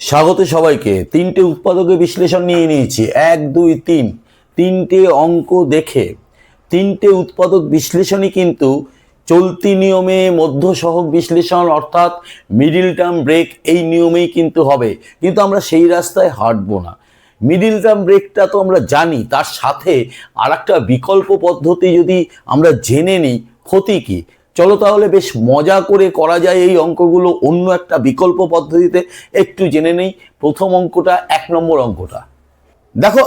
স্বাগত সবাইকে। তিনটে উৎপাদকের বিশ্লেষণ নিয়ে নিয়েছি, 1 2 3 তিনটে অঙ্ক দেখে তিনটে উৎপাদক বিশ্লেষণই কিন্তু চলতি নিয়মে মধ্য সহগ বিশ্লেষণ অর্থাৎ মিডিল টার্ম ব্রেক এই নিয়মেই কিন্তু হবে, কিন্তু আমরা সেই রাস্তায় হাঁটবো না। মিডিল টার্ম ব্রেকটা তো আমরা জানি, তার সাথে আর একটা বিকল্প পদ্ধতি যদি আমরা জেনে নিই ক্ষতি কী। চলো তাহলে বেশ মজা করে করা যায় এই অঙ্কগুলো অন্য একটা বিকল্প পদ্ধতিতে, একটু জেনে নেই। প্রথম অঙ্কটা 1 নম্বর অঙ্কটা দেখো।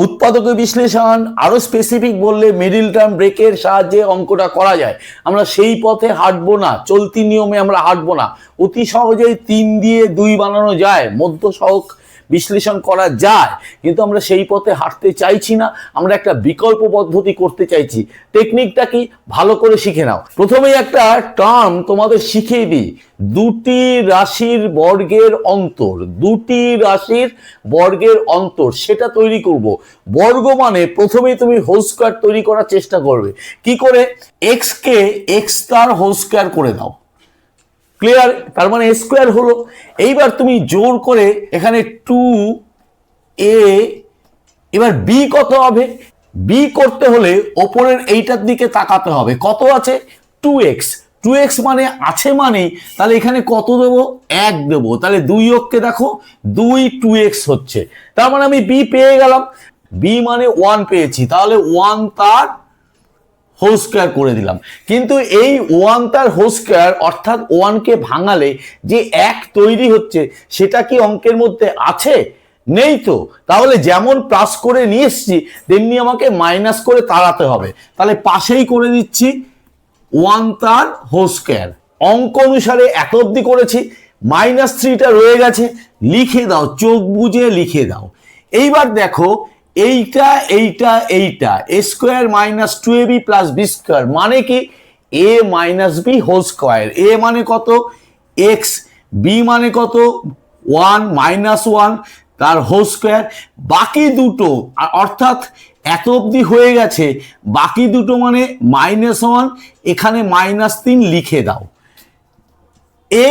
উৎপাদকের বিশ্লেষণ আরো স্পেসিফিক বললে মিডিল টার্ম ব্রেকের সাহায্যে অঙ্কটা করা যায়। আমরা সেই পথে হাঁটবো না, চলতি নিয়মে আমরা হাঁটবো না। অতি সহজেই 3 দিয়ে 2 বানানো যায়, মধ্য সহগ বিশ্লেষণ করা যায়, কিন্তু আমরা সেই পথে হাঁটতে চাইছি না। আমরা একটা বিকল্প পদ্ধতি করতে চাইছি। টেকনিকটা কি ভালো করে শিখে নাও। প্রথমেই একটা টার্ম তোমাদের শিখিয়ে দিই, দুটি রাশির বর্গের অন্তর। দুটি রাশির বর্গের অন্তর সেটা তৈরি করব। বর্গ মানে প্রথমেই তুমি হোল স্কয়ার তৈরি করার চেষ্টা করবে। কি করে? এক্স কে এক্স তার হোল স্কয়ার করে দাও। ক্লিয়ার? তার মানে স্কোয়ার হলো। এইবার তুমি জোর করে এখানে 2a, এবার বি কত হবে? বি করতে হলে ওপরের এইটার দিকে তাকাতে হবে। কত আছে? 2x। 2x মানে আছে, মানে তাহলে এখানে কত দেবো? 1 দেবো। তাহলে 2 অক্ষে দেখো 2 2x হচ্ছে। তার মানে আমি বি পেয়ে গেলাম। বি মানে 1 পেয়েছি, তাহলে 1 তার হোল স্কয়ার করে দিলাম। কিন্তু এই 1 তার হোল স্কয়ার অর্থাৎ 1 কে ভাঙালে যে 1 তৈরি হচ্ছে, সেটা কি অঙ্কের মধ্যে আছে? নেই তো। তাহলে যেমন প্লাস করে নিয়ে এসছি তেমনি আমাকে মাইনাস করে তাড়াতে হবে। তাহলে পাশেই করে দিচ্ছি 1 তার হোল স্কয়ার। অঙ্ক অনুসারে এত অবধি করেছি, -3টা রয়ে গেছে, লিখে দাও, চোখ বুঝে লিখে দাও। এইবার দেখো এইটা এইটা এইটা a square minus 2ab plus B square মানে কি? a minus B whole square. a মানে কত? x, b মানে কত? 1 মাইনাস 1 তার হোল স্কোয়ার। বাকি দুটো অর্থাৎ এত অবধি হয়ে গেছে, বাকি দুটো মানে -1, এখানে -3 লিখে দাও।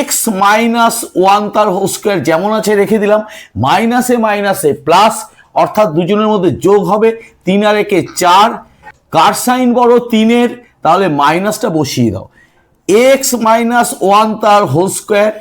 x মাইনাস 1 তার হোল স্কোয়ার যেমন আছে রেখে দিলাম, মাইনাসে মাইনাসে প্লাস অর্থাৎ দুজনের মধ্যে যোগ হবে। 3 আর 1 4, কার সাইন বড়? 3-এর, তাহলে মাইনাসটা বসিয়ে দাও। x মাইনাস 1 তার হোল স্কোয়ার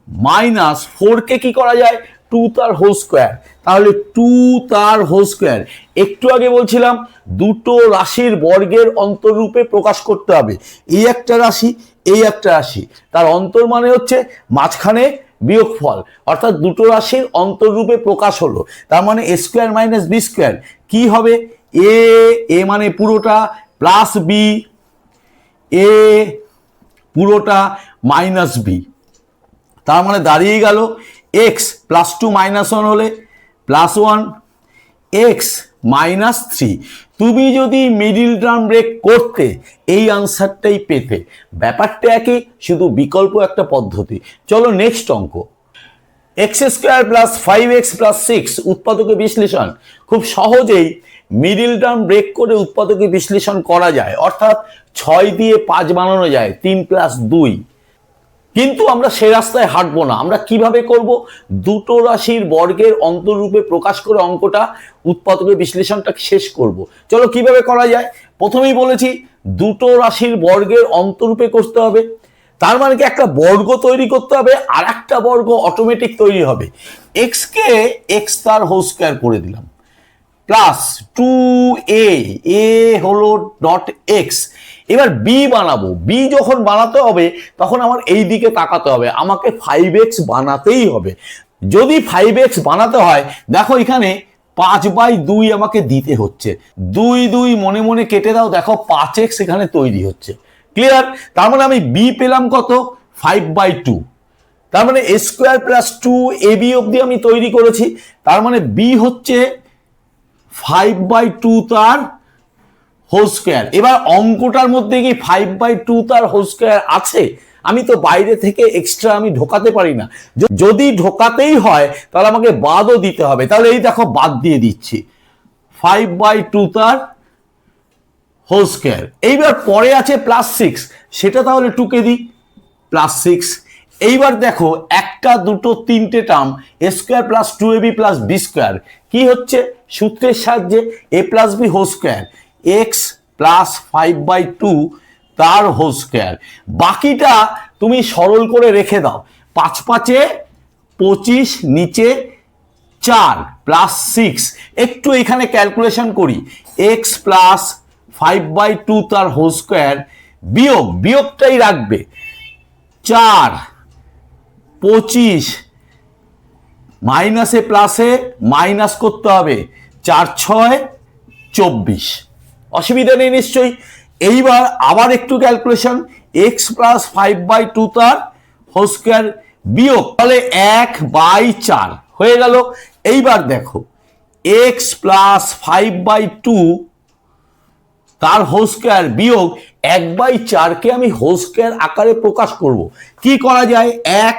মাইনাস 4কে কি করা যায়? 2 তার হোল স্কোয়ার। তাহলে 2 তার হোল স্কোয়ার। একটু আগে বলছিলাম দুটো রাশির বর্গের অন্তররূপে প্রকাশ করতে হবে। এই একটা রাশি, এই একটা রাশি, তার অন্তর মানে হচ্ছে মাঝখানে বিয়োগফল, অর্থাৎ দুটো রাশির অন্তররূপে প্রকাশ হলো। তার মানে a square minus B square কি হবে? a মানে পুরোটা প্লাস বি, a পুরোটা মাইনাস বি। তার মানে দাঁড়িয়ে গেল x প্লাস 2 মাইনাস 1 হলে +1, x মাইনাস 3। তুমি যদি মিডিল টার্ম ব্রেক করতে এই আনসারটাই পেতে। ব্যাপারটা একই, শুধু বিকল্প একটা পদ্ধতি। চলো নেক্সট অঙ্ক। X square plus 5x plus 6 উৎপাদকের বিশ্লেষণ। খুব সহজেই মিডিল টার্ম ব্রেক করে উৎপাদকের বিশ্লেষণ করা যায়, অর্থাৎ 6 দিয়ে 5 বানানো যায়, 3 + 2। কিন্তু আমরা সে রাস্তায় হাঁটবো না। আমরা কিভাবে করব? দুটো রাশির বর্গের অন্তররূপে প্রকাশ করে অঙ্কটা উৎপাদকের বিশ্লেষণটা শেষ করব। চলো কিভাবে করা যায়। প্রথমেই বলেছি দুটো রাশির বর্গের অন্তররূপে করতে হবে। তার মানে কি একটা বর্গ তৈরি করতে হবে, আর একটা বর্গ অটোমেটিক তৈরি হবে। এক্স কে এক্স তার হোল স্কয়ার করে দিলাম প্লাস 2a, a হলো ডট এক্স। এবার বি বানাবো। বি যখন বানাতে হবে তখন আমার এই দিকে তাকাতে হবে, আমাকে 5x বানাতেই হবে। যদি 5x বানাতে হয়, দেখো এখানে 5/2 আমাকে দিতে হচ্ছে। 2 2 মনে মনে কেটে দাও, দেখো 5x এখানে তৈরি হচ্ছে। ক্লিয়ার? তার মানে আমি বি পেলাম কত? 5/2। তার মানে a স্কোয়ার প্লাস 2ab অবধি আমি তৈরি করেছি। তার মানে বি হচ্ছে 5/2 তার হোল স্কয়ার। এবার অঙ্কটার মধ্যে কি 5/2 তার হোল স্কয়ার আছে? আমি তো বাইরে থেকে এক্সট্রা আমি ঢোকাতে পারি না। যদি ঢোকাতেই হয় তাহলে আমাকে বাদও দিতে হবে। তাহলে এই দেখো বাদ দিয়ে দিচ্ছি 5/2 তার হোল স্কয়ার। এইবার পরে আছে +6, সেটা তাহলে 2 কে দিই +6। এইবার দেখো একটা দুটো তিনটে term A square plus 2ab plus B square কি হচ্ছে সূত্রের সাহায্যে a plus B whole square X plus 5/2 তার হোল স্কোয়ার। বাকিটা তুমি সরল করে রেখে দাও, 5 5 25 নিচে 4 প্লাস 6, একটু এখানে ক্যালকুলেশন করি, এক্স প্লাস 5/2 তার হোল স্কোয়ার বিয়োগটাই রাখবে, 4 25 মাইনাসে প্লাসে মাইনাস করতে হবে, 4 6 24, অসুবিধা নেই নিশ্চয়ই। এইবার আবার একটু ক্যালকুলেশন, এক্স প্লাস 5/2 তার হোল স্কোয়ার বিয়োগ, তাহলে 1/4 হয়ে গেল। এইবার দেখো এক্স প্লাস 5/2 তার হোল স্কোয়ার বিয়োগ 1/4কে আমি হোল স্কোয়ার আকারে প্রকাশ করব। কি করা যায়, 1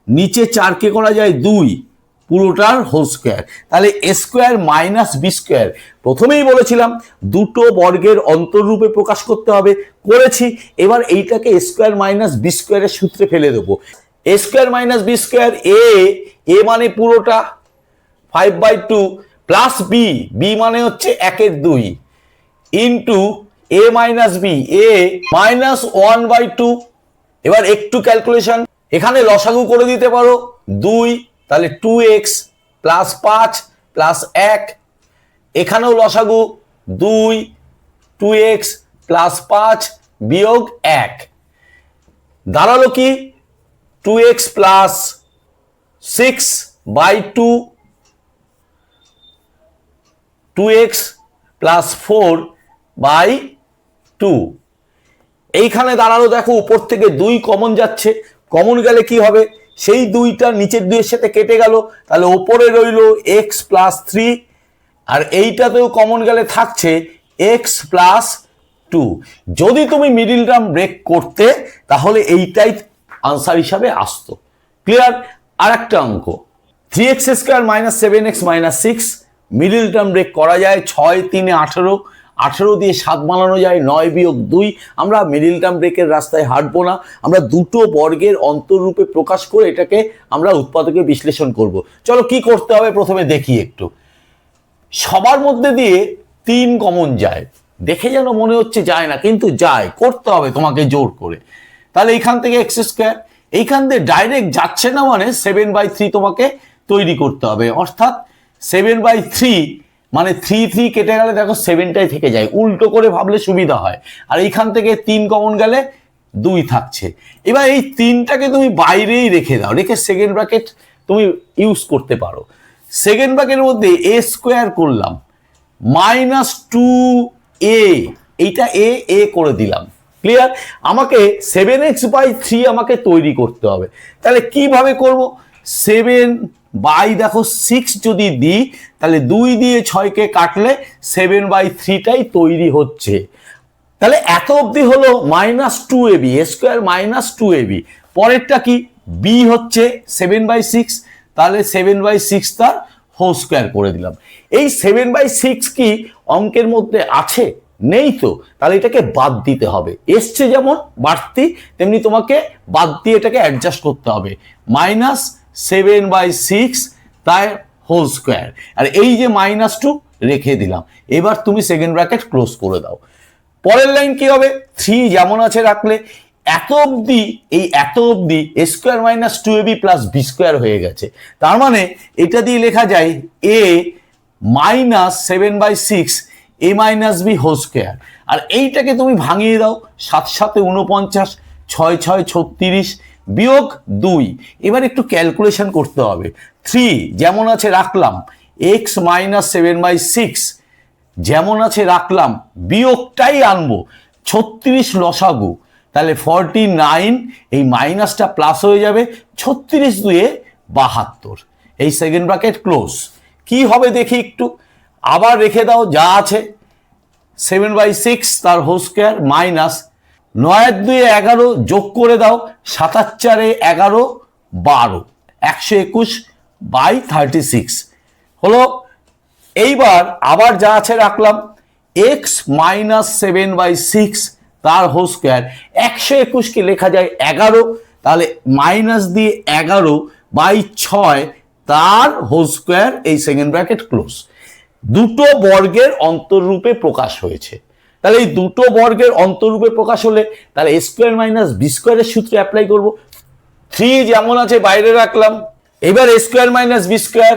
নিচে 4কে করা যায় 2 পুরোটার হোল স্কোয়ার, তাহলে এ স্কোয়ার মাইনাস বি স্কোয়ার। প্রথমেই বলেছিলাম দুটো বর্গের অন্তররূপে প্রকাশ করতে হবে, করেছি। এবার এইটাকে এ স্কোয়ার মাইনাস বি স্কোয়ারের সূত্রে ফেলে দেবো। এ স্কোয়ার মাইনাস বি স্কোয়ার এ মানে পুরোটা 5/2 প্লাস বি মানে হচ্ছে 1/2 into A minus B A minus 1/2। এবার একটু ক্যালকুলেশন, এখানে লসাগু করে দিতে পারো 2, তাহলে 2x প্লাস 5 প্লাস 1, এখানেও লসাগু 2 2x প্লাস 5 বিয়োগ 1, দাঁড়ালো কি 2x প্লাস 6/2 2x প্লাস 4/2, এইখানে দাঁড়ালো দেখো উপর থেকে 2 কমন যাচ্ছে, কমন গেলে কি হবে, সেই 2টা নিচের 2-এর সাথে কেটে গেল, তাহলে ওপরে রইল x প্লাস 3, আর এইটাতেও কমন গেলে থাকছে x প্লাস 2। যদি তুমি মিডিল টার্ম ব্রেক করতে তাহলে এইটাই আনসার হিসাবে আসতো। ক্লিয়ার? আর একটা অঙ্ক, 3x square minus 7x minus 6, middle term break করা যায়, 6 3 18, 18 দিয়ে 7 বানানো যায়, 9 বিয়োগ 2। আমরা মিডিল টার্ম ব্রেকের রাস্তায় হাঁটবো না, আমরা দুটো বর্গের অন্তররূপে প্রকাশ করে এটাকে আমরা উৎপাদকে বিশ্লেষণ করব। চলো কি করতে হবে প্রথমে দেখি একটু। সবার মধ্যে দিয়ে 3 কমন যায়, দেখে যেন মনে হচ্ছে যায় না, কিন্তু যায়, করতে হবে তোমাকে জোর করে। তাহলে এইখান থেকে এক্স স্কোয়ার, এইখান থেকে ডাইরেক্ট যাচ্ছে না, মানে 7/3 তোমাকে তৈরি করতে হবে, অর্থাৎ 7/3 মানে 3 3 কেটে গেলে দেখো 7টাই থেকে যায়, উল্টো করে ভাবলে সুবিধা হয়। আর এইখান থেকে 3 কমন গেলে 2 থাকছে। এবার এই 3টাকে তুমি বাইরেই রেখে দাও, রেখে সেকেন্ড ব্র্যাকেট তুমি ইউজ করতে পারো। সেকেন্ড ব্র্যাকেটের মধ্যে এ স্কোয়ার করলাম মাইনাস 2a, এইটা এ করে দিলাম। ক্লিয়ার? আমাকে 7x/3 আমাকে তৈরি করতে হবে। তাহলে কিভাবে করব, 7/দেখো 6 যদি দিই তাহলে 2 দিয়ে 6কে কাটলে 7/3টাই তৈরি হচ্ছে। তাহলে এত অবধি হলো মাইনাস 2ab, এ স্কোয়ার মাইনাস 2ab। পরেরটা কি, বি হচ্ছে 7/6, তাহলে 7/6 তার হোল স্কোয়ার করে দিলাম। এই 7/6 কি অঙ্কের মধ্যে আছে? নেই তো, তাহলে এটাকে বাদ দিতে হবে। এসছে যেমন বাড়তি, তেমনি তোমাকে বাদ দিয়ে এটাকে অ্যাডজাস্ট করতে হবে। মাইনাস 7/6 তার হোল স্কোয়ার, আর এই যে -2 রেখে দিলাম। এবার তুমি সেকেন্ড ব্র্যাকেট ক্লোজ করে দাও। পরের লাইন কি হবে, 3 যেমন আছে রাখলে, এত অবধি A square minus 2ab plus B square হয়ে গেছে। তার মানে এটা দিয়ে লেখা যায় a minus 7/6 a minus B whole square. আর এইটাকে তুমি ভাঙিয়ে দাও, 7 7 49, 6 6 36 বিয়োগ 2। এবার একটু ক্যালকুলেশন করতে হবে। 3 যেমন আছে রাখলাম, x মাইনাস 7/6 যেমন আছে রাখলাম, বিয়োগটাই আনবো, 36 লসাগু, তাহলে 49, এই মাইনাসটা প্লাস হয়ে যাবে, 36 2 72। এই সেকেন্ড ব্র্যাকেট ক্লোজ। কি হবে দেখি একটু, আবার রেখে দাও যা আছে, 7/6 তার হোল স্কোয়ার মাইনাস 9 2 11 যোগ করে দাও, 7 4 11 12, 121/36 হলো। এইবার আবার যা আছে রাখলাম, x মাইনাস 7/6 তার হোল স্কোয়ার, 121 কে লেখা যায় 11, তাহলে মাইনাস দিয়ে 11/6 তার হোল স্কোয়ার, এই সেকেন্ড ব্র্যাকেট ক্লোজ। দুটো বর্গের অন্তররূপে প্রকাশ হয়েছে। তাহলে এই দুটো বর্গের অন্তররূপে প্রকাশ হলে তাহলে a স্কোয়ার মাইনাস বি স্কোয়ারের সূত্রে অ্যাপ্লাই করব। 3 যেমন আছে বাইরে রাখলাম। এবার a square minus B square,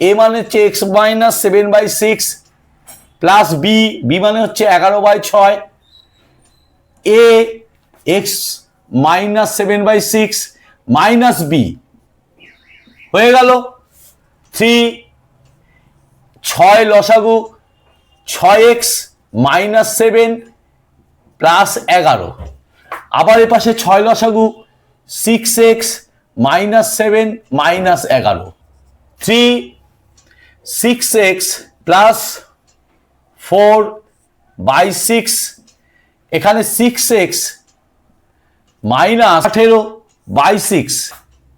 এ মানে হচ্ছে এক্স মাইনাস 7/6 প্লাস বি মানে হচ্ছে 11/6, এ এক্স মাইনাস 7/6 মাইনাস বি হয়ে গেল 3, 6 লসাগু 6x মাইনাস 7 প্লাস 11, আবার এ পাশে 6 লসাগু 6x minus 7 minus 11, 3 6x plus 4/6, এখানে 6x মাইনাস 18/6।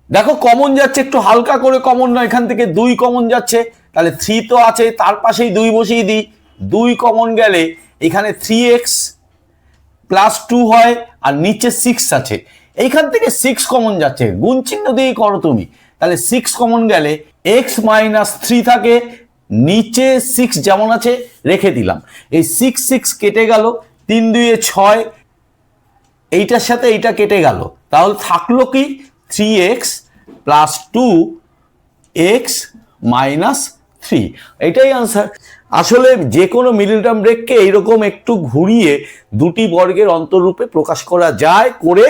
দেখো কমন যাচ্ছে, একটু হালকা করে কমন না, এখান থেকে 2 কমন যাচ্ছে, তাহলে 3 তো আছে, তার পাশেই 2 বসিয়ে দিই। 2 কমন গেলে এখানে 3x প্লাস 2 হয়, আর নিচে 6 আছে, এইখান থেকে 6 কমন যাচ্ছে, গুণ চিহ্ন দিয়েই করো তুমি। তাহলে 6 কমন গেলে x মাইনাস 3 থাকে, নিচে 6 যেমন আছে রেখে দিলাম। এই 6 কেটে গেল, 3 2 6, এইটার সাথে এইটা কেটে গেল, তাহলে থাকলো কি 3x প্লাস 2x মাইনাস 3। এটাই আনসার। আসলে যে কোনো মিডল টার্ম ব্রেককে এইরকম একটু ঘুরিয়ে দুটি বর্গের অন্তররূপে প্রকাশ করা যায়, করে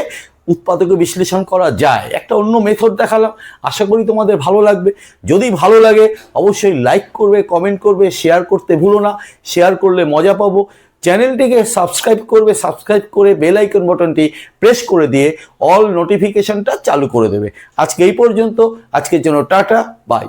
উৎপাদকে বিশ্লেষণ করা যায়। একটা অন্য মেথড দেখালাম, আশা করি তোমাদের ভালো লাগবে। যদি ভালো লাগে অবশ্যই লাইক করবে, কমেন্ট করবে, শেয়ার করতে ভুলো না, শেয়ার করলে মজা পাবো। চ্যানেলটিকে সাবস্ক্রাইব করবে, সাবস্ক্রাইব করে বেল আইকন বাটনটি প্রেস করে দিয়ে অল নোটিফিকেশনটা চালু করে দেবে। আজকে এই পর্যন্ত, আজকের জন্য টাটা, বাই।